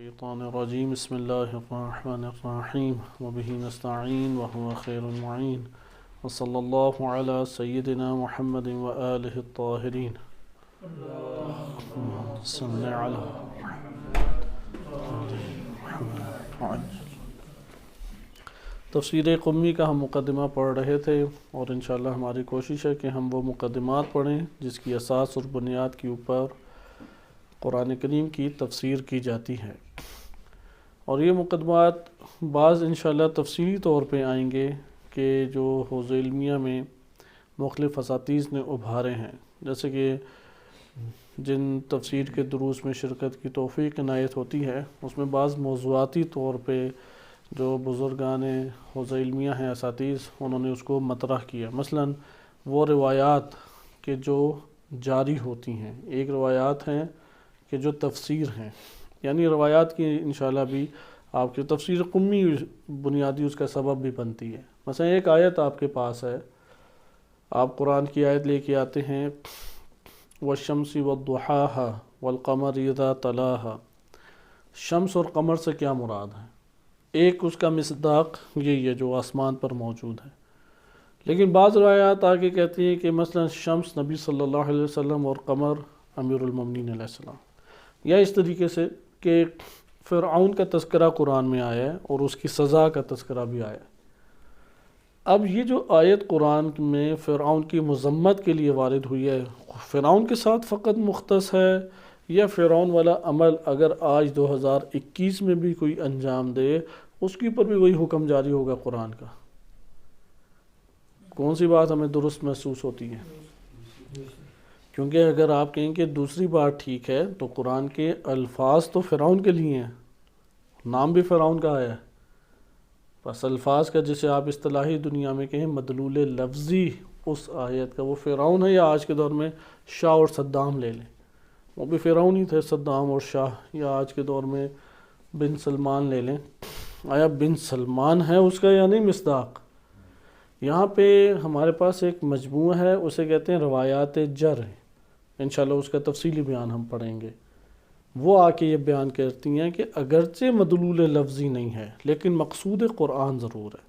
الشيطان الرجيم بسم الله الرحمن الرحيم وبه نستعين وهو خير المعين وصلى الله على سيدنا محمد وآله الطاهرين اللهم صل على محمد. تفسیر قمی کا ہم مقدمہ پڑھ رہے تھے اور انشاءاللہ ہماری کوشش ہے کہ ہم وہ مقدمات پڑھیں جس کی اساس اور بنیاد کے اوپر قرآن کریم کی تفسیر کی جاتی ہے، اور یہ مقدمات بعض انشاءاللہ تفصیلی طور پہ آئیں گے کہ جو حوزہ علمیہ میں مختلف اساتذہ نے ابھارے ہیں، جیسے کہ جن تفسیر کے دروس میں شرکت کی توفیق عنایت ہوتی ہے اس میں بعض موضوعاتی طور پہ جو بزرگان حوزہ علمیہ ہیں اساتذہ، انہوں نے اس کو مطرح کیا. مثلا وہ روایات کہ جو جاری ہوتی ہیں، ایک روایات ہیں کہ جو تفسیر ہیں، یعنی روایات کی انشاءاللہ بھی آپ کی تفسیر قمی بنیادی اس کا سبب بھی بنتی ہے. مثلا ایک آیت آپ کے پاس ہے، آپ قرآن کی آیت لے کے آتے ہیں والشمس والضحاها والقمر اذا تلاها. شمس اور قمر سے کیا مراد ہے؟ ایک اس کا مصداق یہی ہے جو آسمان پر موجود ہے، لیکن بعض روایات آگے کہتی ہیں کہ مثلا شمس نبی صلی اللہ علیہ وسلم اور قمر امیر المومنین علیہ السلام، یا اس طریقے سے کہ فرعون کا تذکرہ قرآن میں آیا ہے اور اس کی سزا کا تذکرہ بھی آیا ہے. اب یہ جو آیت قرآن میں فرعون کی مذمت کے لیے وارد ہوئی ہے، فرعون کے ساتھ فقط مختص ہے یا فرعون والا عمل اگر آج 2021 میں بھی کوئی انجام دے اس کے اوپر بھی وہی حکم جاری ہوگا قرآن کا؟ کون سی بات ہمیں درست محسوس ہوتی ہے؟ کیونکہ اگر آپ کہیں کہ دوسری بات ٹھیک ہے تو قرآن کے الفاظ تو فرعون کے لیے ہیں، نام بھی فرعون کا آیا ہے، بس الفاظ کا جسے آپ اصطلاحی دنیا میں کہیں مدلول لفظی اس آیت کا وہ فرعون ہے، یا آج کے دور میں شاہ اور صدام لے لیں، وہ بھی فرعون ہی تھے صدام اور شاہ، یا آج کے دور میں بن سلمان لے لیں، آیا بن سلمان ہے اس کا یا نہیں مصداق؟ یہاں پہ ہمارے پاس ایک مجموعہ ہے، اسے کہتے ہیں روایات جر ہیں، انشاءاللہ اس کا تفصیلی بیان ہم پڑھیں گے. وہ آ کے یہ بیان کرتی ہیں کہ اگرچہ مدلول لفظی نہیں ہے لیکن مقصود قرآن ضرور ہے،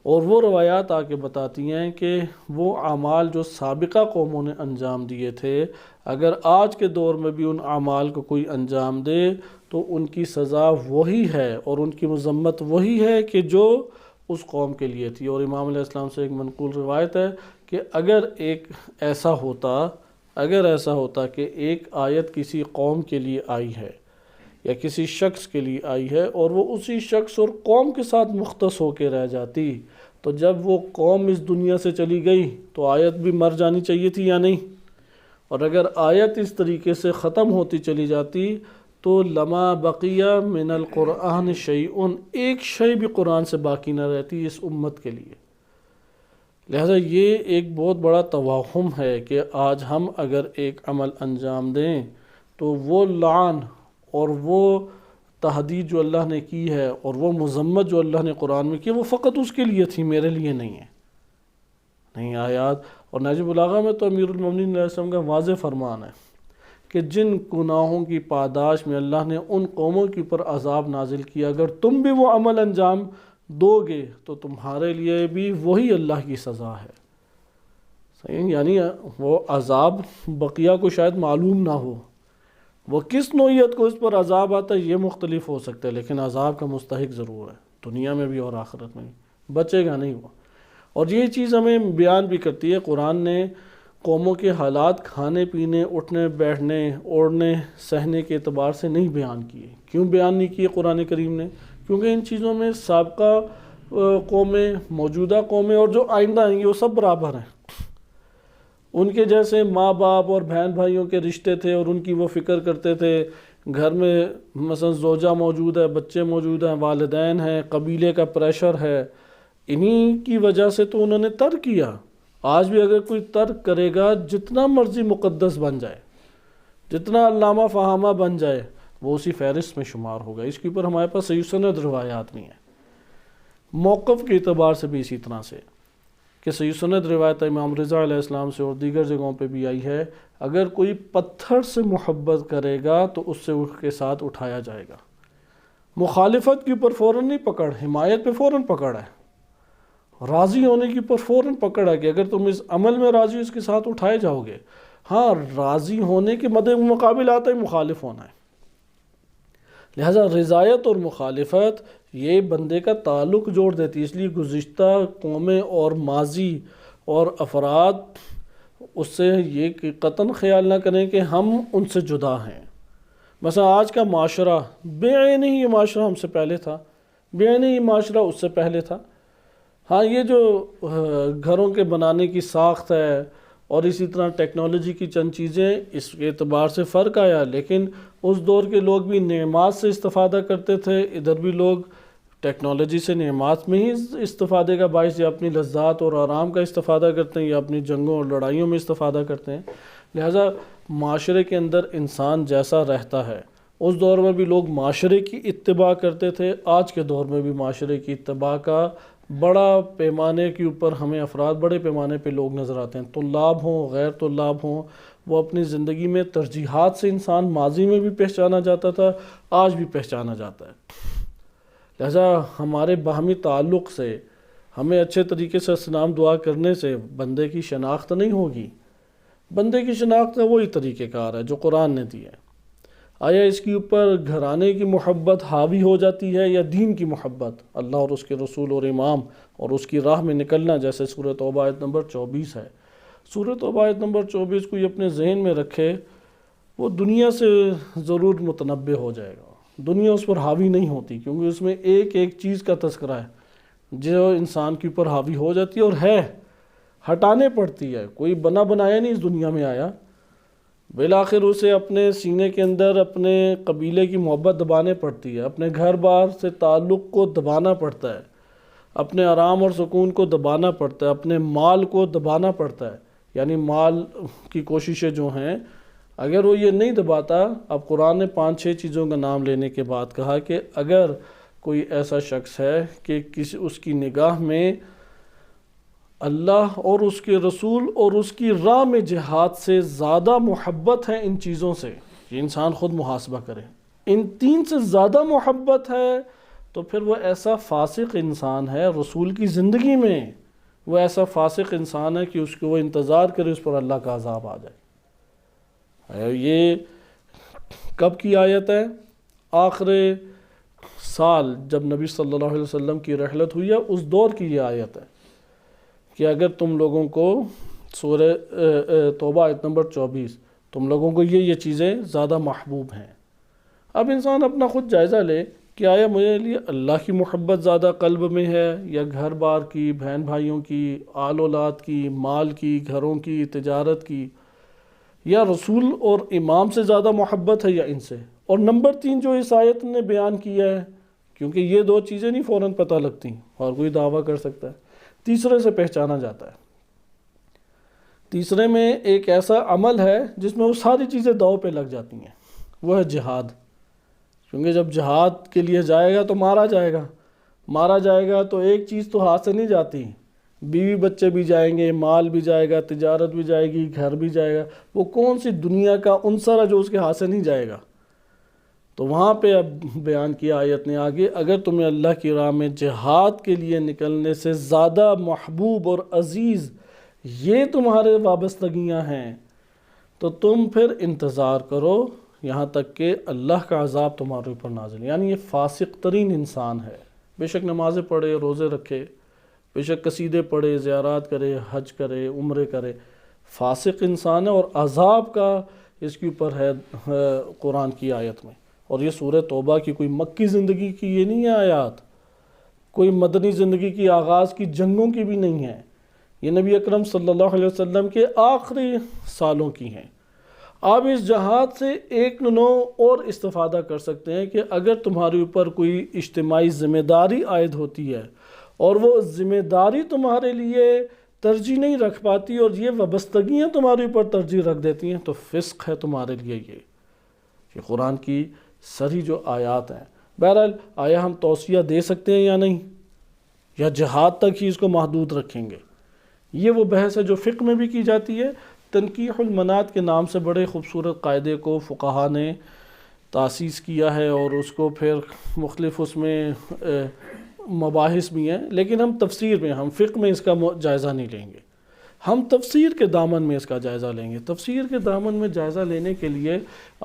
اور وہ روایات آ کے بتاتی ہیں کہ وہ اعمال جو سابقہ قوموں نے انجام دیے تھے اگر آج کے دور میں بھی ان اعمال کو کوئی انجام دے تو ان کی سزا وہی ہے اور ان کی مذمت وہی ہے کہ جو اس قوم کے لیے تھی. اور امام علیہ السلام سے ایک منقول روایت ہے کہ اگر ایسا ہوتا کہ ایک آیت کسی قوم کے لیے آئی ہے یا کسی شخص کے لیے آئی ہے اور وہ اسی شخص اور قوم کے ساتھ مختص ہو کے رہ جاتی، تو جب وہ قوم اس دنیا سے چلی گئی تو آیت بھی مر جانی چاہیے تھی یا نہیں؟ اور اگر آیت اس طریقے سے ختم ہوتی چلی جاتی تو لما بقیہ من القرآن شیء، ایک شے بھی قرآن سے باقی نہ رہتی اس امت کے لیے. لہذا یہ ایک بہت بڑا توہم ہے کہ آج ہم اگر ایک عمل انجام دیں تو وہ لعن اور وہ تحدید جو اللہ نے کی ہے اور وہ مذمت جو اللہ نے قرآن میں کی وہ فقط اس کے لیے تھی، میرے لیے نہیں ہے. نہیں آیات اور نہج بلاغہ میں تو امیر المومنین علیہ السلام کا واضح فرمان ہے کہ جن گناہوں کی پاداش میں اللہ نے ان قوموں کے اوپر عذاب نازل کیا اگر تم بھی وہ عمل انجام دو گے تو تمہارے لیے بھی وہی اللہ کی سزا ہے. صحیح، یعنی وہ عذاب بقیہ کو شاید معلوم نہ ہو، وہ کس نوعیت کو اس پر عذاب آتا ہے یہ مختلف ہو سکتا ہے، لیکن عذاب کا مستحق ضرور ہے، دنیا میں بھی اور آخرت میں بھی، بچے گا نہیں وہ. اور یہ چیز ہمیں بیان بھی کرتی ہے، قرآن نے قوموں کے حالات کھانے پینے اٹھنے بیٹھنے اوڑھنے سہنے کے اعتبار سے نہیں بیان کیے. کیوں بیان نہیں کیے قرآن کریم نے؟ کیونکہ ان چیزوں میں سابقہ قومیں، موجودہ قومیں اور جو آئندہ آئیں گے وہ سب برابر ہیں. ان کے جیسے ماں باپ اور بہن بھائیوں کے رشتے تھے اور ان کی وہ فکر کرتے تھے، گھر میں مثلا زوجہ موجود ہے، بچے موجود ہیں، والدین ہیں، قبیلے کا پریشر ہے، انہی کی وجہ سے تو انہوں نے ترک کیا. آج بھی اگر کوئی ترک کرے گا جتنا مرضی مقدس بن جائے، جتنا علامہ فہامہ بن جائے، وہ اسی فہرست میں شمار ہوگا. اس کے اوپر ہمارے پاس صحیح سند روایات نہیں ہیں. موقف کے اعتبار سے بھی اسی طرح سے کہ صحیح سند روایت امام رضا علیہ السلام سے اور دیگر جگہوں پہ بھی آئی ہے، اگر کوئی پتھر سے محبت کرے گا تو اس سے اس کے ساتھ اٹھایا جائے گا. مخالفت کے اوپر فوراً نہیں پکڑ، حمایت پہ فوراً پکڑ ہے، راضی ہونے کے اوپر فوراً پکڑ ہے کہ اگر تم اس عمل میں راضی ہو اس کے ساتھ اٹھائے جاؤ گے۔ ہاں، راضی ہونے کے مقابل آتا ہے مخالف ہونا ہے۔ لہٰذا رضایت اور مخالفت یہ بندے کا تعلق جوڑ دیتی ہے، اس لیے گزشتہ قومیں اور ماضی اور افراد اس سے یہ قطعاً خیال نہ کریں کہ ہم ان سے جدا ہیں۔ مثلا آج کا معاشرہ بے عینی یہ معاشرہ ہم سے پہلے تھا، بے عینی یہ معاشرہ اس سے پہلے تھا۔ ہاں، یہ جو گھروں کے بنانے کی ساخت ہے اور اسی طرح ٹیکنالوجی کی چند چیزیں اس کے اعتبار سے فرق آیا، لیکن اس دور کے لوگ بھی نعمات سے استفادہ کرتے تھے، ادھر بھی لوگ ٹیکنالوجی سے نعمات میں ہی استفادے کا باعث یا اپنی لذات اور آرام کا استفادہ کرتے ہیں یا اپنی جنگوں اور لڑائیوں میں استفادہ کرتے ہیں۔ لہٰذا معاشرے کے اندر انسان جیسا رہتا ہے، اس دور میں بھی لوگ معاشرے کی اتباع کرتے تھے، آج کے دور میں بھی معاشرے کی اتباع کا بڑا پیمانے کے اوپر ہمیں افراد بڑے پیمانے پہ لوگ نظر آتے ہیں، طلاب ہوں غیر طلاب ہوں، وہ اپنی زندگی میں ترجیحات سے انسان ماضی میں بھی پہچانا جاتا تھا، آج بھی پہچانا جاتا ہے۔ لہذا ہمارے باہمی تعلق سے، ہمیں اچھے طریقے سے سلام دعا کرنے سے بندے کی شناخت نہیں ہوگی۔ بندے کی شناخت کا وہی طریقہ کار ہے جو قرآن نے دیا ہے۔ آیا اس کے اوپر گھرانے کی محبت حاوی ہو جاتی ہے یا دین کی محبت، اللہ اور اس کے رسول اور امام اور اس کی راہ میں نکلنا، جیسے سورۃ توبہ آیت نمبر 24 ہے۔ سورۃ توبہ آیت نمبر 24 کو یہ اپنے ذہن میں رکھے، وہ دنیا سے ضرور متنبع ہو جائے گا۔ دنیا اس پر حاوی نہیں ہوتی، کیونکہ اس میں ایک ایک چیز کا تذکرہ ہے جو انسان کے اوپر حاوی ہو جاتی ہے اور ہے، ہٹانے پڑتی ہے۔ کوئی بنا بنایا نہیں اس دنیا میں آیا، بالآخر اسے اپنے سینے کے اندر اپنے قبیلے کی محبت دبانے پڑتی ہے، اپنے گھر بار سے تعلق کو دبانا پڑتا ہے، اپنے آرام اور سکون کو دبانا پڑتا ہے، اپنے مال کو دبانا پڑتا ہے۔ یعنی مال کی کوششیں جو ہیں، اگر وہ یہ نہیں دباتا، اب قرآن نے 5-6 چیزوں کا نام لینے کے بعد کہا کہ اگر کوئی ایسا شخص ہے کہ اس کی نگاہ میں اللہ اور اس کے رسول اور اس کی راہ میں جہاد سے زیادہ محبت ہے ان چیزوں سے، یہ انسان خود محاسبہ کرے، ان 3 سے زیادہ محبت ہے، تو پھر وہ ایسا فاسق انسان ہے رسول کی زندگی میں، وہ ایسا فاسق انسان ہے کہ اس کو وہ انتظار کرے اس پر اللہ کا عذاب آ جائے۔ یہ کب کی آیت ہے؟ آخر سال جب نبی صلی اللہ علیہ وسلم کی رحلت ہوئی ہے اس دور کی یہ آیت ہے کہ اگر تم لوگوں کو سورہ توبہ آیت نمبر 24 تم لوگوں کو یہ چیزیں زیادہ محبوب ہیں۔ اب انسان اپنا خود جائزہ لے کہ آیا میرے لیے اللہ کی محبت زیادہ قلب میں ہے یا گھر بار کی، بہن بھائیوں کی، آل اولاد کی، مال کی، گھروں کی، تجارت کی، یا رسول اور امام سے زیادہ محبت ہے یا ان سے؟ اور نمبر 3 جو اس آیت نے بیان کیا ہے، کیونکہ یہ 2 چیزیں نہیں فوراً پتہ لگتی اور کوئی دعویٰ کر سکتا ہے، تیسرے سے پہچانا جاتا ہے۔ تیسرے میں ایک ایسا عمل ہے جس میں وہ ساری چیزیں داؤ پہ لگ جاتی ہیں، وہ ہے جہاد۔ کیونکہ جب جہاد کے لیے جائے گا تو مارا جائے گا، مارا جائے گا تو ایک چیز تو ہاتھ سے نہیں جاتی، بیوی بچے بھی جائیں گے، مال بھی جائے گا، تجارت بھی جائے گی، گھر بھی جائے گا، وہ کون سی دنیا کا عنصر ہے جو اس کے ہاتھ سے نہیں جائے گا؟ تو وہاں پہ اب بیان کیا آیت نے آگے، اگر تمہیں اللہ کی راہ میں جہاد کے لیے نکلنے سے زیادہ محبوب اور عزیز یہ تمہارے وابستگیاں ہیں تو تم پھر انتظار کرو یہاں تک کہ اللہ کا عذاب تمہارے اوپر نازل۔ یعنی یہ فاسق ترین انسان ہے، بے شک نمازیں پڑھے، روزے رکھے، بے شک قصیدے پڑھے، زیارات کرے، حج کرے، عمرے کرے، فاسق انسان ہے اور عذاب کا اس کے اوپر ہے قرآن کی آیت میں۔ اور یہ سورہ توبہ کی کوئی مکی زندگی کی یہ نہیں ہے آیات، کوئی مدنی زندگی کی آغاز کی جنگوں کی بھی نہیں ہے، یہ نبی اکرم صلی اللہ علیہ وسلم کے آخری سالوں کی ہیں۔ آپ اس جہاد سے ایک نوع اور استفادہ کر سکتے ہیں کہ اگر تمہارے اوپر کوئی اجتماعی ذمہ داری عائد ہوتی ہے اور وہ ذمہ داری تمہارے لیے ترجیح نہیں رکھ پاتی اور یہ وابستگیاں تمہارے اوپر ترجیح رکھ دیتی ہیں تو فسق ہے تمہارے لیے یہ قرآن کی سری جو آیات ہیں۔ بہرحال آیا ہم توصیہ دے سکتے ہیں یا نہیں، یا جہاد تک ہی اس کو محدود رکھیں گے؟ یہ وہ بحث ہے جو فقہ میں بھی کی جاتی ہے۔ تنکیح المنات کے نام سے بڑے خوبصورت قاعدے کو فقہا نے تاسیس کیا ہے اور اس کو پھر مختلف اس میں مباحث بھی ہیں، لیکن ہم تفسیر میں، ہم فقہ میں اس کا جائزہ نہیں لیں گے، ہم تفسیر کے دامن میں اس کا جائزہ لیں گے۔ تفسیر کے دامن میں جائزہ لینے کے لیے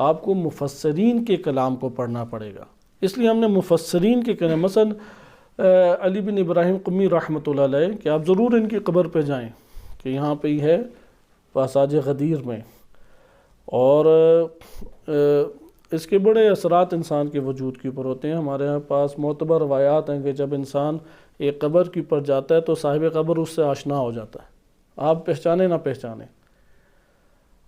آپ کو مفسرین کے کلام کو پڑھنا پڑے گا، اس لیے ہم نے مفسرین کے کلام، مثلا علی بن ابراہیم قمی رحمۃ اللہ علیہ، کہ آپ ضرور ان کی قبر پہ جائیں، کہ یہاں پہ ہی ہے پاساج غدیر میں، اور اس کے بڑے اثرات انسان کے وجود کے اوپر ہوتے ہیں۔ ہمارے یہاں پاس معتبر روایات ہیں کہ جب انسان ایک قبر کے اوپر جاتا ہے تو صاحب قبر اس سے آشنا ہو جاتا ہے، آپ پہچانے نہ پہچانے،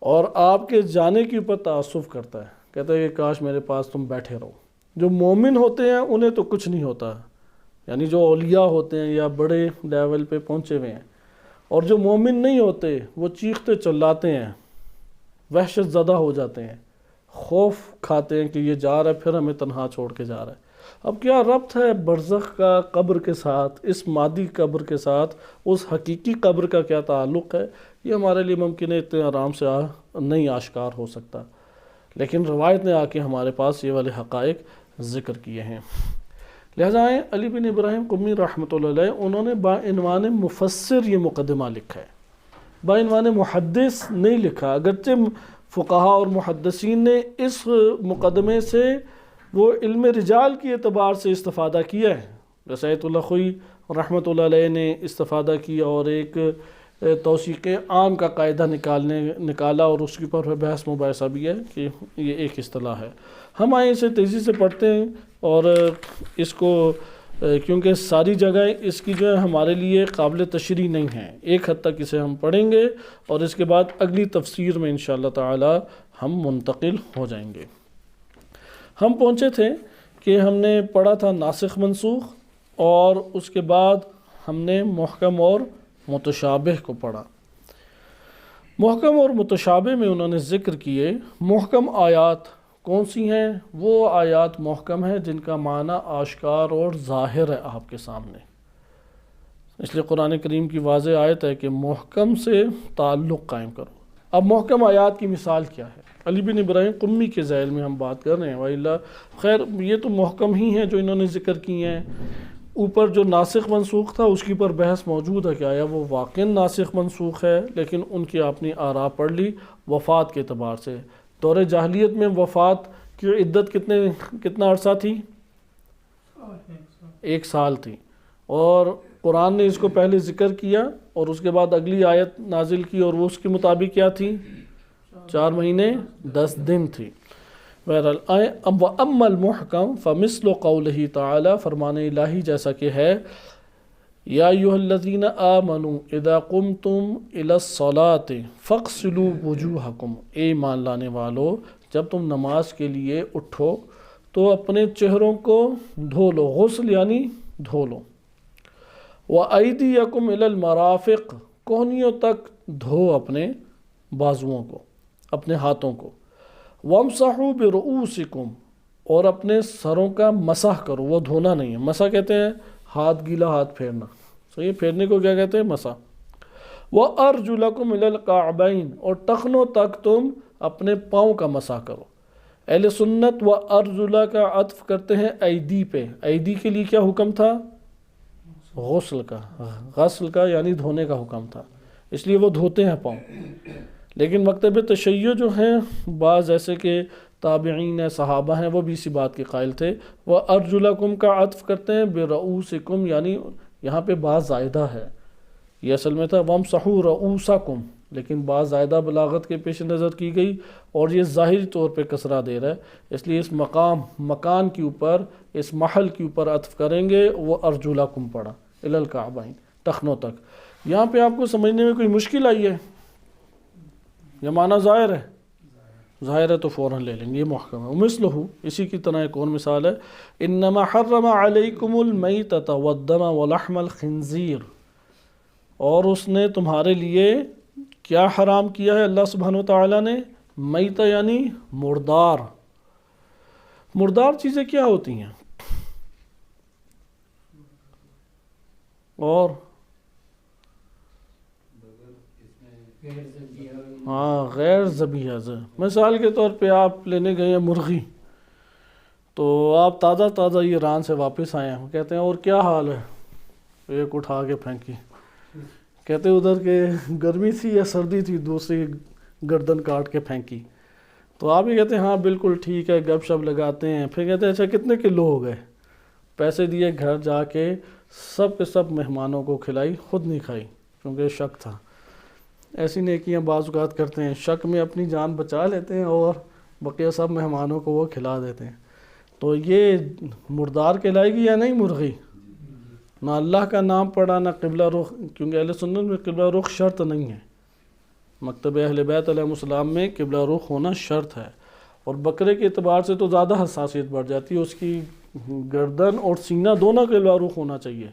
اور آپ کے جانے کے اوپر تعصف کرتا ہے، کہتا ہے کہ کاش میرے پاس تم بیٹھے رہو۔ جو مومن ہوتے ہیں انہیں تو کچھ نہیں ہوتا، یعنی جو اولیاء ہوتے ہیں یا بڑے لیول پہ پہنچے ہوئے ہیں، اور جو مومن نہیں ہوتے وہ چیختے چلاتے ہیں، وحشت زدہ ہو جاتے ہیں، خوف کھاتے ہیں کہ یہ جا رہا ہے پھر ہمیں تنہا چھوڑ کے جا رہا ہے۔ اب کیا ربط ہے برزخ کا قبر کے ساتھ، اس مادی قبر کے ساتھ، اس حقیقی قبر کا کیا تعلق ہے، یہ ہمارے لیے ممکن ہے اتنے آرام سے نہیں آشکار ہو سکتا، لیکن روایت نے آ کے ہمارے پاس یہ والے حقائق ذکر کیے ہیں۔ لہذا علی بن ابراہیم قمی رحمۃ اللہ علیہ، انہوں نے بعنوان مفسر یہ مقدمہ لکھا ہے، بعنوان محدث نہیں لکھا، اگرچہ فقہاء اور محدثین نے اس مقدمے سے وہ علم رجال کی اعتبار سے استفادہ کیا ہے، جیسے آیت اللہ خوئی رحمۃ اللہ علیہ نے استفادہ کیا اور ایک توثیق عام کا قاعدہ نکالا، اور اس کے اوپر بحث مباحثہ بھی ہے کہ یہ ایک اصطلاح ہے۔ ہم اسے تیزی سے پڑھتے ہیں، اور اس کو کیونکہ ساری جگہ اس کی جو ہے ہمارے لیے قابل تشریح نہیں ہے، ایک حد تک اسے ہم پڑھیں گے اور اس کے بعد اگلی تفسیر میں انشاءاللہ تعالی ہم منتقل ہو جائیں گے۔ ہم پہنچے تھے کہ ہم نے پڑھا تھا ناسخ منسوخ، اور اس کے بعد ہم نے محکم اور متشابہ کو پڑھا۔ محکم اور متشابہ میں انہوں نے ذکر کیے، محکم آیات کون سی ہیں؟ وہ آیات محکم ہیں جن کا معنی آشکار اور ظاہر ہے آپ کے سامنے، اس لیے قرآن کریم کی واضح آیت ہے کہ محکم سے تعلق قائم کرو۔ اب محکم آیات کی مثال کیا ہے؟ علی بن ابراہیم قمی کے ذیل میں ہم بات کر رہے ہیں، وَإِلَّا خیر یہ تو محکم ہی ہیں جو انہوں نے ذکر کی ہیں۔ اوپر جو ناسخ منسوخ تھا اس کی پر بحث موجود ہے کہ آیا وہ واقعاً ناسخ منسوخ ہے، لیکن ان کی اپنی آراء پڑھ لی وفات کے اعتبار سے۔ دور جاہلیت میں وفات کی عدت کتنا عرصہ تھی؟ 1 سال تھی، اور قرآن نے اس کو پہلے ذکر کیا اور اس کے بعد اگلی آیت نازل کی، اور وہ اس کے مطابق کیا تھی؟ 4 مہینے 10 دن تھی۔ بہرحال وَأَمَّا الْمُحْكَمْ فَمِثْلُ قَوْلِهِ تعالی، فرمان الہی جیسا کہ ہے، یا ایھا الذین آمنوا اذا قمتم الی الصلاۃ فاغسلوا وجوہکم، اے ایمان لانے والو جب تم نماز کے لیے اٹھو تو اپنے چہروں کو دھو لو، غسل یعنی دھو لو، وَأَيْدِيَكُمْ إِلَى الْمَرَافِقِ، کوہنیوں تک دھو اپنے بازوؤں کو، اپنے ہاتھوں کو، وَامْسَحُوا بِرُؤُوسِكُمْ، اور اپنے سروں کا مسح کرو، وہ دھونا نہیں ہے، مسح کہتے ہیں ہاتھ گیلا ہاتھ پھیرنا، صحیح، پھیرنے کو کیا کہتے ہیں؟ مسح۔ وَأَرْجُلَكُمْ إِلَى الْكَعْبَيْنِ، اور ٹخنوں تک تم اپنے پاؤں کا مسح کرو۔ اہل سنت وَأَرْجُلَ کا عطف کرتے ہیں ایدی پہ، ایدی کے لیے کیا حکم تھا؟ غسل کا یعنی دھونے کا حکم تھا، اس لیے وہ دھوتے ہیں پاؤں۔ لیکن مکتب تشیع جو ہیں بعض ایسے کہ تابعین ہیں، صحابہ ہیں، وہ بھی اسی بات کے قائل تھے، وہ ارجلکم کا عطف کرتے ہیں برؤوسکم، یعنی یہاں پہ بعض زائدہ ہے، یہ اصل میں تھا وامسحوا رؤوسکم، لیکن بعض زائدہ بلاغت کے پیش نظر کی گئی اور یہ ظاہری طور پہ کسرہ دے رہا ہے، اس لیے اس مکان کے اوپر، اس محل کے اوپر عطف کریں گے، وہ ارجلکم پڑا الی الکعبین، ٹخنوں تک۔ یہاں پہ آپ کو سمجھنے میں کوئی مشکل آئی ہے؟ یہ معنی ظاہر ہے؟ ظاہر ہے تو فوراً لے لیں گے، یہ محکم ہے۔ مثلہ، اسی کی طرح ایک اور مثال ہے، انما حرم علیکم المیتۃ والدم ولحم الخنزیر، اور اس نے تمہارے لیے کیا حرام کیا ہے اللہ سبحانہ وتعالیٰ نے؟ میتہ یعنی مردار۔ مردار چیزیں کیا ہوتی ہیں؟ اور ہاں غیر ذبیحہ، مثال کے طور پہ آپ لینے گئے ہیں مرغی، تو آپ تازہ تازہ ایران سے واپس آئے ہیں، کہتے ہیں اور کیا حال ہے، ایک اٹھا کے پھینکی، کہتے ادھر کے گرمی تھی یا سردی تھی، دوسری گردن کاٹ کے پھینکی. تو آپ ہی کہتے ہیں ہاں بالکل ٹھیک ہے، گپ شپ لگاتے ہیں. پھر کہتے ہیں اچھا کتنے کلو ہو گئے، پیسے دیے، گھر جا کے سب کے سب مہمانوں کو کھلائی، خود نہیں کھائی کیونکہ شک تھا. ایسی نیکیاں بعض اوقات کرتے ہیں، شک میں اپنی جان بچا لیتے ہیں اور بقیہ سب مہمانوں کو وہ کھلا دیتے ہیں. تو یہ مردار کہلائے گی یا نہیں مرغی؟ نہ اللہ کا نام پڑھا نہ قبلہ رخ، کیونکہ اہل سنت میں قبلہ رخ شرط نہیں ہے. مکتب اہل بیت علیہ السلام میں قبلہ رخ ہونا شرط ہے. اور بکرے کے اعتبار سے تو زیادہ حساسیت بڑھ جاتی ہے، اس کی گردن اور سینہ دونوں قبلہ رخ ہونا چاہیے.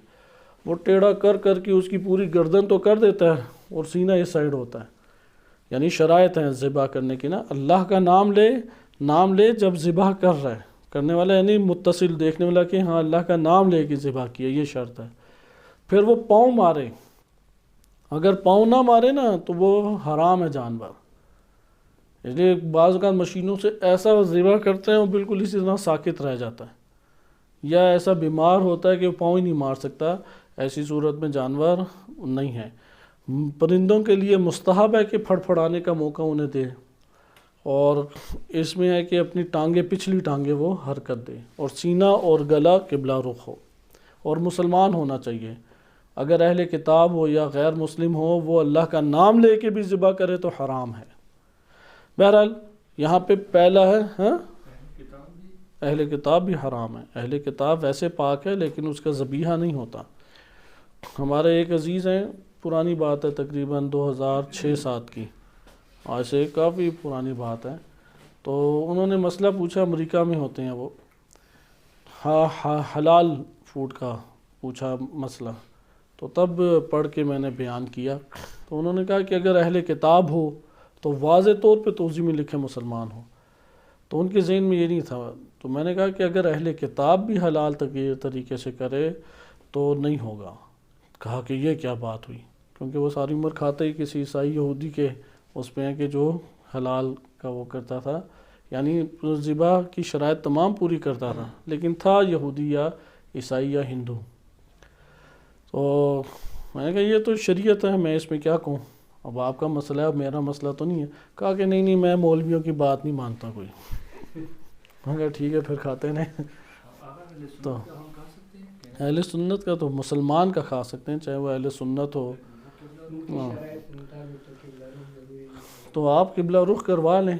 وہ ٹیڑھا کر کر کے اس کی پوری گردن تو کر دیتا ہے اور سینہ اس سائڈ ہوتا ہے. یعنی شرائط ہیں ذبح کرنے کی نا، اللہ کا نام لے جب ذبح کر رہا ہے، کرنے والا یعنی متصل دیکھنے والا کہ ہاں اللہ کا نام لے کے ذبح کیا، یہ شرط ہے. پھر وہ پاؤں مارے، اگر پاؤں نہ مارے نا تو وہ حرام ہے جانور. اس لیے بعض اوقات مشینوں سے ایسا ذبح کرتے ہیں وہ بالکل اسی طرح ساکت رہ جاتا ہے، یا ایسا بیمار ہوتا ہے کہ وہ پاؤں ہی نہیں مار سکتا. ایسی صورت میں جانور نہیں ہے. پرندوں کے لیے مستحب ہے کہ پھڑپھڑانے کا موقع انہیں دے، اور اس میں ہے کہ اپنی ٹانگیں، پچھلی ٹانگیں وہ حرکت دے، اور سینہ اور گلا قبلہ رخ ہو، اور مسلمان ہونا چاہیے. اگر اہل کتاب ہو یا غیر مسلم ہو، وہ اللہ کا نام لے کے بھی ذبح کرے تو حرام ہے. بہرحال یہاں پہ پہلا ہے ہاں اہل کتاب بھی حرام ہے. اہل کتاب ویسے پاک ہے لیکن اس کا ذبیحہ نہیں ہوتا. ہمارے ایک عزیز ہیں، پرانی بات ہے، تقریباً 2006-07 کی، آج سے کافی پرانی بات ہے. تو انہوں نے مسئلہ پوچھا، امریکہ میں ہوتے ہیں وہ، حلال فوڈ کا پوچھا مسئلہ. تو تب پڑھ کے میں نے بیان کیا. تو انہوں نے کہا کہ اگر اہل کتاب ہو تو واضح طور پہ توضیح میں لکھے مسلمان ہو. تو ان کے ذہن میں یہ نہیں تھا. تو میں نے کہا کہ اگر اہل کتاب بھی حلال طریقے سے کرے تو نہیں ہوگا. کہا کہ یہ کیا بات ہوئی، کیونکہ وہ ساری عمر کھاتے ہی کسی عیسائی یہودی کے اس پہ ہیں کہ جو حلال کا وہ کرتا تھا، یعنی ذبح کی شرائط تمام پوری کرتا تھا لیکن تھا یہودی یا عیسائی یا ہندو. تو میں نے کہا یہ تو شریعت ہے، میں اس میں کیا کہوں، اب آپ کا مسئلہ ہے، اب میرا مسئلہ تو نہیں ہے. کہا کہ نہیں میں مولویوں کی بات نہیں مانتا کوئی. میں کہا ٹھیک ہے پھر کھاتے نہیں. تو اہل سنت کا تو مسلمان کا کھا سکتے ہیں، چاہے وہ اہل سنت ہو. تو آپ قبلہ رخ کروا لیں.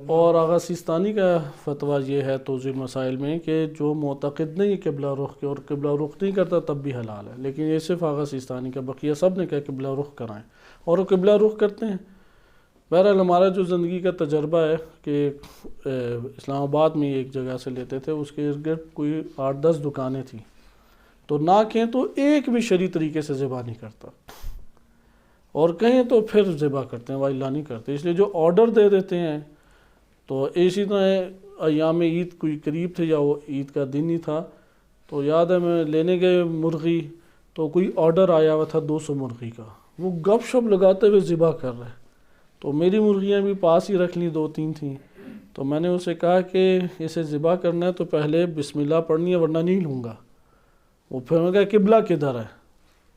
اور آغا سیستانی کا فتویٰ یہ ہے توضیح مسائل میں کہ جو معتقد نہیں قبلہ رخ کے اور قبلہ رخ نہیں کرتا تب بھی حلال ہے، لیکن یہ صرف آغا سیستانی کا، بقیہ سب نے کہا قبلہ رخ کرائیں اور وہ قبلہ رخ کرتے ہیں. بہرحال ہمارا جو زندگی کا تجربہ ہے کہ اسلام آباد میں ایک جگہ سے لیتے تھے، اس کے ارد گرد کوئی 8-10 دکانیں تھیں. تو نہ کہیں تو ایک بھی شرعی طریقے سے ذبح نہیں کرتا، اور کہیں تو پھر ذبح کرتے ہیں، والا نہیں کرتے. اس لیے جو آرڈر دے دیتے ہیں، تو اسی طرح ایام عید کوئی قریب تھے یا وہ عید کا دن ہی تھا، تو یاد ہے میں لینے گئے مرغی، تو کوئی آرڈر آیا ہوا تھا 200 مرغی کا، وہ گپ شپ لگاتے ہوئے ذبح کر رہے. تو میری مرغیاں بھی پاس ہی رکھ لیں، 2-3 تھیں. تو میں نے اسے کہا کہ اسے ذبح کرنا ہے تو پہلے بسم اللہ پڑھنی ہے ورنہ نہیں لوں گا. وہ پھر میں کہا قبلہ کدھر ہے؟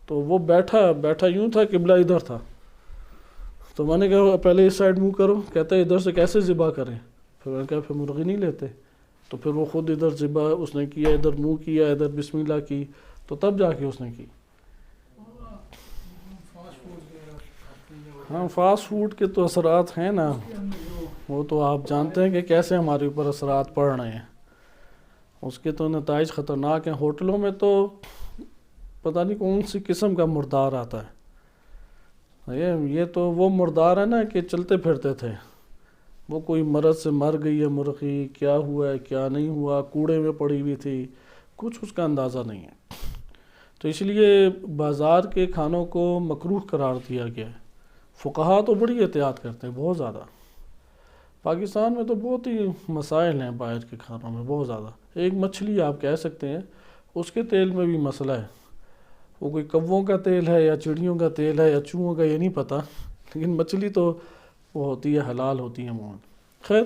تو وہ بیٹھا یوں تھا، قبلہ ادھر تھا. تو میں نے کہا پہلے اس سائڈ منہ کرو. کہتا ہے ادھر سے کیسے ذبح کریں؟ پھر میں نے کہا پھر مرغی نہیں لیتے. تو پھر وہ خود ادھر ذبح اس نے کیا، ادھر منہ کیا، ادھر بسم اللہ کی، تو تب جا کے اس نے کی. ہاں فاسٹ فوڈ کے تو اثرات ہیں نا، وہ تو آپ جانتے ہیں کہ کیسے ہمارے اوپر اثرات پڑ رہے ہیں. اس کے تو نتائج خطرناک ہیں. ہوٹلوں میں تو پتہ نہیں کون سی قسم کا مردار آتا ہے. یہ تو وہ مردار ہے نا کہ چلتے پھرتے تھے، وہ کوئی مرض سے مر گئی ہے مرغی، کیا ہوا ہے کیا نہیں ہوا، کوڑے میں پڑی ہوئی تھی، کچھ اس کا اندازہ نہیں ہے. تو اس لیے بازار کے کھانوں کو مکروہ قرار دیا گیا ہے. فقہا تو بڑی احتیاط کرتے ہیں، بہت زیادہ. پاکستان میں تو بہت ہی مسائل ہیں باہر کے کھانوں میں، بہت زیادہ. ایک مچھلی آپ کہہ سکتے ہیں، اس کے تیل میں بھی مسئلہ ہے. وہ کوئی کووں کا تیل ہے یا چڑیوں کا تیل ہے یا چوہوں کا، یہ نہیں پتہ، لیکن مچھلی تو وہ ہوتی ہے، حلال ہوتی ہے عموماً. خیر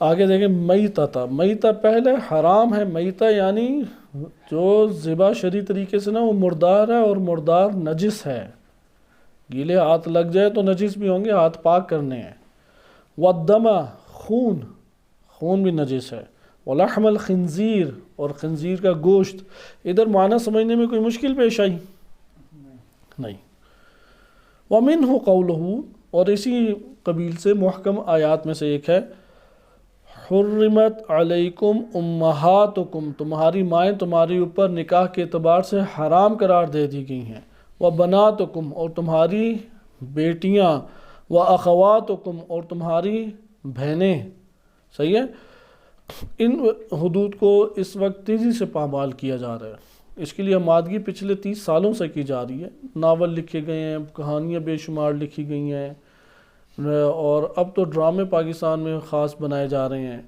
آگے دیکھیں میتہ، میتہ پہلے حرام ہے، میتہ یعنی جو ذبح شرعی طریقے سے نا وہ مردار ہے، اور مردار نجس ہے، گیلے ہاتھ لگ جائے تو نجس بھی ہوں گے، ہاتھ پاک کرنے ہیں۔ والدم، خون، خون بھی نجس ہے۔ ولحم الخنزیر، اور خنزیر کا گوشت۔ ادھر معنی سمجھنے میں کوئی مشکل پیش آئی؟ نہیں۔ ومنہ قولہ، اور اسی قبیل سے محکم آیات میں سے ایک ہے، حرمت علیکم امہاتکم، تمہاری مائیں تمہاری اوپر نکاح کے اعتبار سے حرام قرار دے دی گئی ہیں، وبناتکم، اور تمہاری بیٹیاں، واخواتکم، اور تمہاری بہنیں۔ صحیح ہے؟ ان حدود کو اس وقت تیزی سے پامال کیا جا رہا ہے، اس کے لیے آمادگی پچھلے 30 سالوں سے کی جا رہی ہے، ناول لکھے گئے ہیں، کہانیاں بے شمار لکھی گئی ہیں، اور اب تو ڈرامے پاکستان میں خاص بنائے جا رہے ہیں۔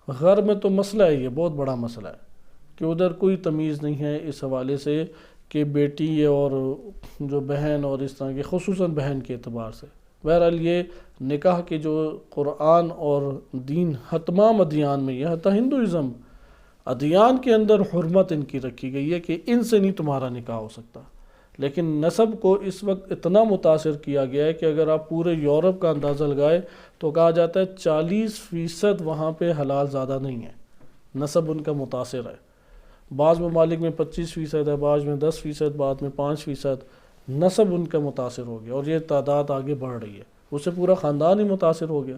غرب میں تو مسئلہ ہے، یہ بہت بڑا مسئلہ ہے کہ ادھر کوئی تمیز نہیں ہے اس حوالے سے کہ بیٹی اور جو بہن اور اس طرح کی، خصوصاً بہن کے اعتبار سے۔ بہرحال یہ نکاح کے جو قرآن اور دین تمام ادیان میں، یہ حتیٰ ہندوازم ادیان کے اندر حرمت ان کی رکھی گئی ہے کہ ان سے نہیں تمہارا نکاح ہو سکتا، لیکن نسب کو اس وقت اتنا متاثر کیا گیا ہے کہ اگر آپ پورے یورپ کا اندازہ لگائے تو کہا جاتا ہے 40% وہاں پہ حلال زیادہ نہیں ہے، نسب ان کا متاثر ہے۔ بعض ممالک میں 25% ہے، بعض میں 10%، بعض میں 5%، نسب ان کا متاثر ہو گیا، اور یہ تعداد آگے بڑھ رہی ہے، اس سے پورا خاندان ہی متاثر ہو گیا،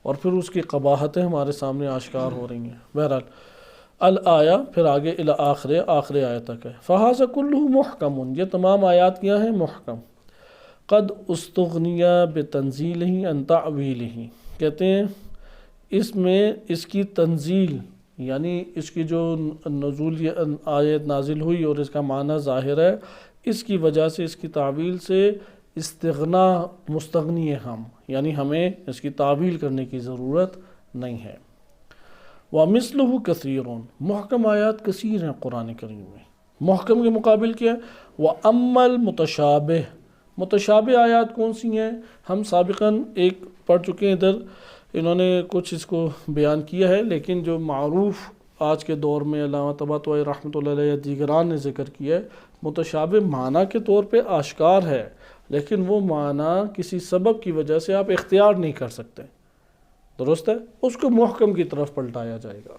اور پھر اس کی قباحتیں ہمارے سامنے آشکار ہو رہی ہیں۔ بہرحال الآیہ، پھر آگے الی آخر آیت تک ہے۔ فہذا کلہ محکم، یہ تمام آیات کیا ہیں؟ محکم۔ قد استغنی بتنزیلہ عن تعویلہ، کہتے ہیں اس میں اس کی تنزیل یعنی اس کی جو نزول یہ آیت نازل ہوئی اور اس کا معنی ظاہر ہے، اس کی وجہ سے اس کی تعویل سے استغنا مستغنی ہے ہم، یعنی ہمیں اس کی تعویل کرنے کی ضرورت نہیں ہے۔ وَمِثْلُهُ كَثِيرٌ، محکم آیات کثیر ہیں قرآن کریم میں۔ محکم کے مقابل کیا ہے؟ وَأَمَّا الْمُتَشَابِهُ، متشابہ آیات کون سی ہیں؟ ہم سابقاً ایک پڑھ چکے ہیں، ادھر انہوں نے کچھ اس کو بیان کیا ہے، لیکن جو معروف آج کے دور میں علامہ طباطبائی رحمۃ اللہ علیہ دیگران نے ذکر کیا ہے، متشابہ معنی کے طور پہ آشکار ہے، لیکن وہ معنی کسی سبب کی وجہ سے آپ اختیار نہیں کر سکتے، درست ہے؟ اس کو محکم کی طرف پلٹایا جائے گا۔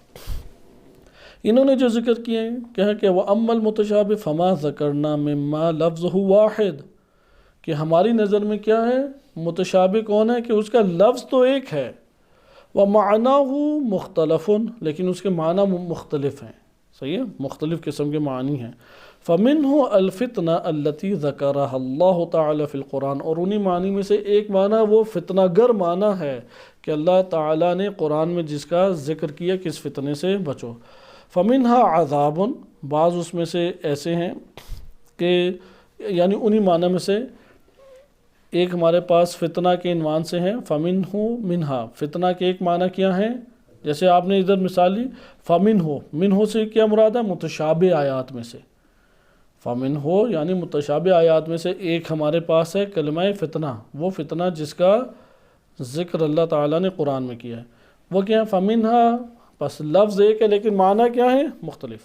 انہوں نے جو ذکر کیا ہے کہا کہ وَأَمَّا الْمُتَشَابِهُ فَمَا ذَكَرْنَا مِمَّا لَفْظُهُ وَاحِدٌ، کہ ہماری نظر میں کیا ہے؟ متشابہ کون ہے؟ کہ اس کا لفظ تو ایک ہے، وَمَعْنَاهُ مُخْتَلَفٌ، لیکن اس کے معنی مختلف ہیں، صحیح ہے؟ مختلف قسم کے معنی ہیں۔ فَمِنْهُ الْفِتْنَةُ الَّتِي ذَكَرَهَا اللَّهُ تَعَالَى فِي الْقُرْآنِ، اور انہی معنی میں سے ایک معنی وہ فتنہ گر معنی ہے کہ اللہ تعالیٰ نے قرآن میں جس کا ذکر کیا کہ اس فتنے سے بچو۔ فَمِنْهَا عَذَابٌ، بعض اس میں سے ایسے ہیں کہ یعنی انہی معنی میں سے ایک ہمارے پاس فتنہ کے عنوان سے ہیں، فَمِنْهُ مِنْهَا، فتنہ کے ایک معنی کیا ہیں؟ جیسے آپ نے ادھر مثال لی، فَمِنْهُ، منہ سے کیا مراد ہے؟ متشابہ آیات میں سے، فَمِنْهُ یعنی متشابہ آیات میں سے ایک ہمارے پاس ہے کلمہ فتنہ، وہ فتنہ جس کا ذکر اللہ تعالیٰ نے قرآن میں کیا ہے، وہ کیا ہے؟ فَمِنْهَا، بس لفظ ایک ہے لیکن معنی کیا ہے؟ مختلف۔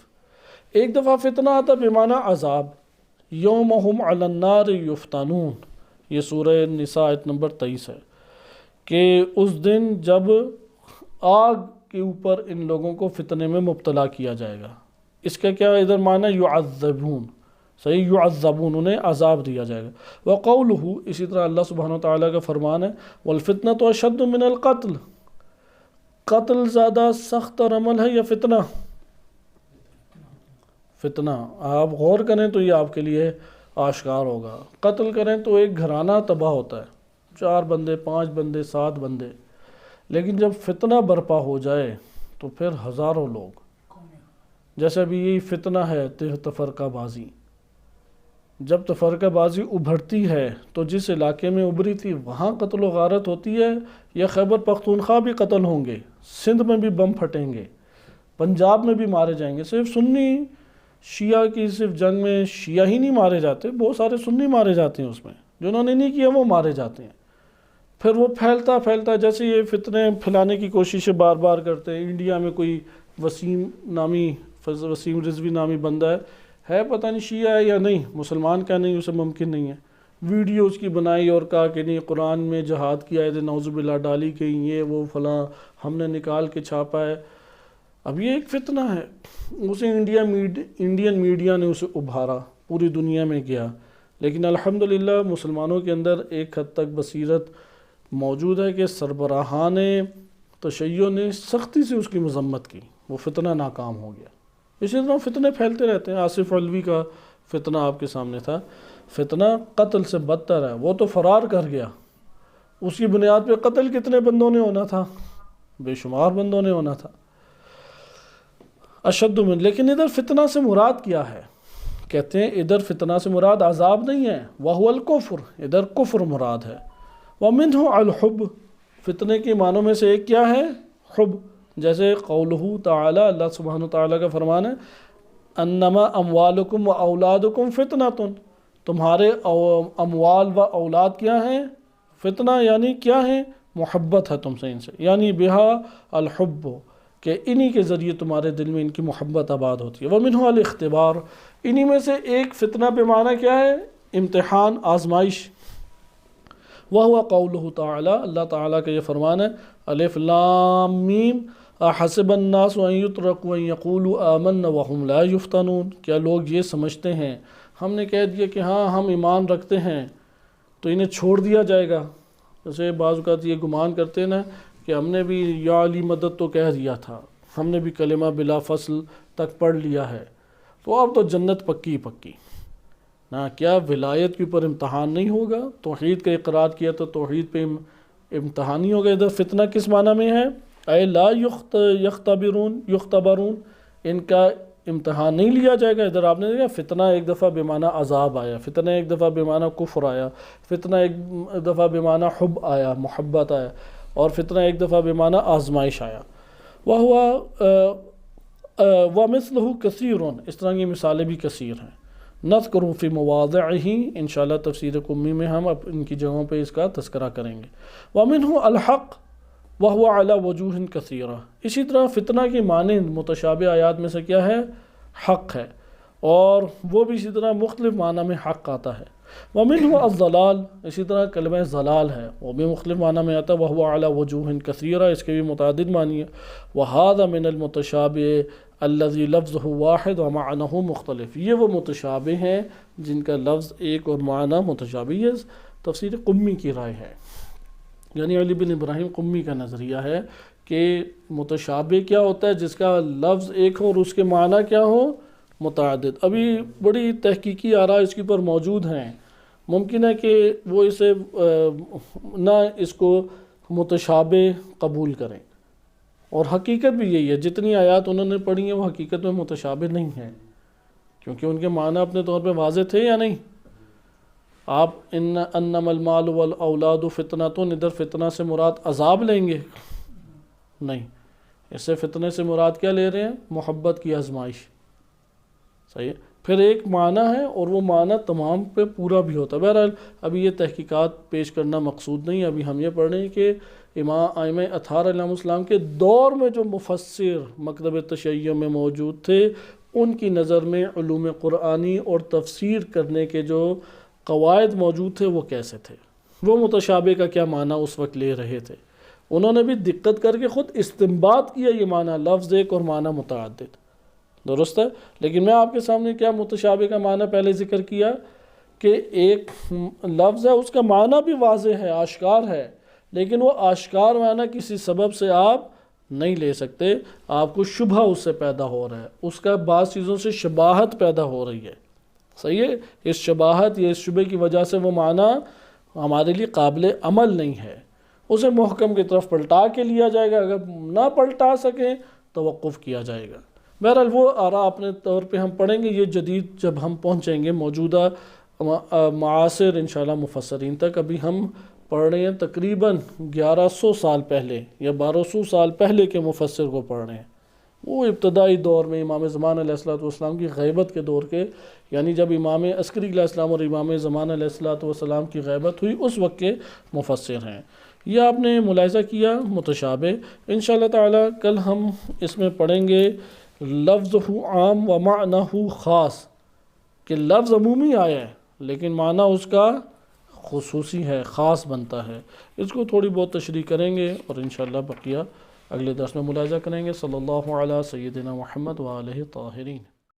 ایک دفعہ فتنہ آتا بمعنی عذاب، یوم ہم علی النار یفتنون، یہ سورہ نساء آیت نمبر 23 ہے، کہ اس دن جب آگ کے اوپر ان لوگوں کو فتنے میں مبتلا کیا جائے گا۔ اس کا کیا ادھر معنی؟ یعذبون، صحیح، یعذبون، انہیں عذاب دیا جائے گا۔ وقولہ، اسی طرح اللہ سبحانہ وتعالیٰ کا فرمان ہے، والفتنۃ اشد من القتل، قتل زیادہ سخت اور عمل ہے یا فتنہ؟ فتنہ، آپ غور کریں تو یہ آپ کے لیے آشکار ہوگا۔ قتل کریں تو ایک گھرانہ تباہ ہوتا ہے، 4 بندے، 5 بندے، 7 بندے، لیکن جب فتنہ برپا ہو جائے تو پھر ہزاروں لوگ، جیسے ابھی یہی فتنہ ہے تفرقہ بازی، جب تفرقہ بازی ابھرتی ہے تو جس علاقے میں ابھری تھی وہاں قتل و غارت ہوتی ہے، یا خیبر پختونخوا بھی قتل ہوں گے، سندھ میں بھی بم پھٹیں گے، پنجاب میں بھی مارے جائیں گے۔ صرف سنی شیعہ کی صرف جنگ میں شیعہ ہی نہیں مارے جاتے، بہت سارے سنی مارے جاتے ہیں، اس میں جنہوں نے نہیں کیا وہ مارے جاتے ہیں۔ پھر وہ پھیلتا پھیلتا، جیسے یہ فتنے پھیلانے کی کوششیں بار بار کرتے ہیں. انڈیا میں کوئی وسیم رضوی نامی بندہ ہے پتہ نہیں شیعہ ہے یا نہیں، مسلمان کا نہیں، اسے ممکن نہیں ہے. ویڈیو اس کی بنائی اور کہا کہ نہیں قرآن میں جہاد کی آیت نعوذ باللہ ڈالی گئی، یہ وہ فلاں ہم نے نکال کے چھاپا ہے. اب یہ ایک فتنہ ہے. اسے انڈین میڈیا نے اسے ابھارا، پوری دنیا میں گیا. لیکن الحمدللہ مسلمانوں کے اندر ایک حد تک بصیرت موجود ہے کہ سربراہان تشیع نے سختی سے اس کی مذمت کی، وہ فتنہ ناکام ہو گیا. اسی طرح فتنے پھیلتے رہتے ہیں. آصف علوی کا فتنہ آپ کے سامنے تھا. فتنہ قتل سے بدتر ہے، وہ تو فرار کر گیا. اس کی بنیاد پہ قتل کتنے بندوں نے ہونا تھا؟ بے شمار بندوں نے ہونا تھا. اشد من، لیکن ادھر فتنہ سے مراد کیا ہے؟ کہتے ہیں ادھر فتنہ سے مراد عذاب نہیں ہے، وَهُوَ الْكُفْرُ، ادھر کفر مراد ہے. وَمِنْهُ الْحُبُّ، فتنے کے معنوں میں سے ایک کیا ہے؟ حب. جیسے قولہ تعالی، اللہ سبحانہ تعالیٰ کا فرمان ہے انما اموالکم و اولادکم فتنۃ، تمہارے اموال و اولاد کیا ہیں؟ فتنہ، یعنی کیا ہیں؟ محبت ہے تم سے ان سے، یعنی بہا الحب، کہ انہی کے ذریعے تمہارے دل میں ان کی محبت آباد ہوتی ہے. ومنہ الاختبار، انہی میں سے ایک فتنہ پہ معنی کیا ہے؟ امتحان، آزمائش. وَهُوَ قَوْلُهُ تعالی، اللہ تعالیٰ کا یہ فرمان ہے الف لام میم احسب الناس ان یترکوا ان یقولوا آمنا وهم لا یفتنون، کیا لوگ یہ سمجھتے ہیں ہم نے کہہ دیا کہ ہاں ہم ایمان رکھتے ہیں تو انہیں چھوڑ دیا جائے گا؟ جیسے بعض اوقات یہ گمان کرتے ہیں نا کہ ہم نے بھی یا علی مدد تو کہہ دیا تھا، ہم نے بھی کلمہ بلا فصل تک پڑھ لیا ہے، تو اب تو جنت پکی پکی. نا کیا ولایت کے اوپر امتحان نہیں ہوگا؟ توحید کا اقرار کیا تو توحید پہ امتحان نہیں ہوگا. ادھر فتنہ کس معنی میں ہے؟ اے لا یختبرون، ان کا امتحان نہیں لیا جائے گا. ادھر آپ نے دیکھا فتنہ ایک دفعہ بمعنی عذاب آیا، فتنہ ایک دفعہ بمعنی کفر آیا، فتنہ ایک دفعہ بمعنی حب آیا، محبت آیا، اور فتنہ ایک دفعہ بمعنی آزمائش آیا. وَمِثْلُهُ كَثِيرٌ، اس طرح کی مثالیں بھی کثیر ہیں. نذکر فی مواضعہ، انشاءاللہ تفسیر قمی میں ہم ان کی جگہوں پہ اس کا تذکرہ کریں گے. وَمِنْهُ الْحَقُّ وَهُوَ عَلَى وَجُوهٍ كَثِيرَةٍ، اسی طرح فتنہ کی مانند متشابہ آیات میں سے کیا ہے؟ حق ہے، اور وہ بھی اسی طرح مختلف معنی میں حق آتا ہے. وَمِنْهُ الضلال، اسی طرح کلمہ ضلال ہے، وہ بھی مختلف معنی میں آتا ہے. وَهُوَ عَلَى وَجُوهٍ كَثِيرَةٍ، اس کے بھی متعدد معنی ہے. وَهَذَا مِنَ الْمُتَشَابِهِ الَّذِي لَفْظُهُ وَاحِدٌ وَمَعْنَهُ مُخْتَلِفٌ، یہ وہ متشابہ ہیں جن کا لفظ ایک اور معنی متشابہ. یہ تفسیر قمی کی رائے ہے، یعنی علی بن ابراہیم قمی کا نظریہ ہے کہ متشابہ کیا ہوتا ہے؟ جس کا لفظ ایک ہو اور اس کے معنی کیا ہو؟ متعدد. ابھی بڑی تحقیقی آراء اس کے اوپر موجود ہیں. ممکن ہے کہ وہ اسے نہ اس کو متشابہ قبول کریں، اور حقیقت بھی یہی ہے. جتنی آیات انہوں نے پڑھی ہیں وہ حقیقت میں متشابہ نہیں ہیں، کیونکہ ان کے معنی اپنے طور پہ واضح تھے یا نہیں. آپ انما المال والاولاد فتنۃ، ادھر فتنہ سے مراد عذاب لیں گے؟ نہیں، اس سے فتنے سے مراد کیا لے رہے ہیں؟ محبت کی آزمائش. صحیح ہے. پھر ایک معنی ہے اور وہ معنی تمام پہ پورا بھی ہوتا ہے. بہرحال ابھی یہ تحقیقات پیش کرنا مقصود نہیں. ابھی ہم یہ پڑھ رہے ہیں کہ امام ائمہ اطہار علیہ السلام کے دور میں جو مفسر مکتب تشیع میں موجود تھے، ان کی نظر میں علوم قرآنی اور تفسیر کرنے کے جو قواعد موجود تھے وہ کیسے تھے، وہ متشابہ کا کیا معنی اس وقت لے رہے تھے. انہوں نے بھی دقت کر کے خود استنباط کیا یہ معنی، لفظ ایک اور معنی متعدد. درست ہے. لیکن میں آپ کے سامنے کیا متشابہ کا معنی پہلے ذکر کیا کہ ایک لفظ ہے، اس کا معنی بھی واضح ہے، آشکار ہے، لیکن وہ آشکار معنی کسی سبب سے آپ نہیں لے سکتے. آپ کو شبہ اس سے پیدا ہو رہا ہے، اس کا بعض چیزوں سے شباہت پیدا ہو رہی ہے. صحیح ہے. اس شباہت یا اس شبہ کی وجہ سے وہ معنی ہمارے لیے قابل عمل نہیں ہے. اسے محکم کی طرف پلٹا کے لیا جائے گا، اگر نہ پلٹا سکیں توقف کیا جائے گا. بہرحال وہ آراء اپنے طور پہ ہم پڑھیں گے. یہ جدید جب ہم پہنچیں گے موجودہ معاصر انشاءاللہ مفسرین تک، ابھی ہم پڑھ رہے ہیں تقریباً 1100 سال پہلے یا 1200 سال پہلے کے مفسر کو پڑھ رہے ہیں. وہ ابتدائی دور میں امام زمان علیہ السلام کی غیبت کے دور کے، یعنی جب امام عسکری علیہ السلام اور امام زمان علیہ السلام کی غیبت ہوئی، اس وقت کے مفسر ہیں. یہ آپ نے ملاحظہ کیا متشابہ۔ انشاءاللہ تعالی کل ہم اس میں پڑھیں گے لفظ عام و معنی خاص، کہ لفظ عمومی آیا ہے لیکن معنی اس کا خصوصی ہے، خاص بنتا ہے۔ اس کو تھوڑی بہت تشریح کریں گے اور انشاءاللہ بقیہ اگلے درس میں ملاحظہ کریں گے۔ صلی اللہ علیہ سیدنا محمد و آلہ طاہرین۔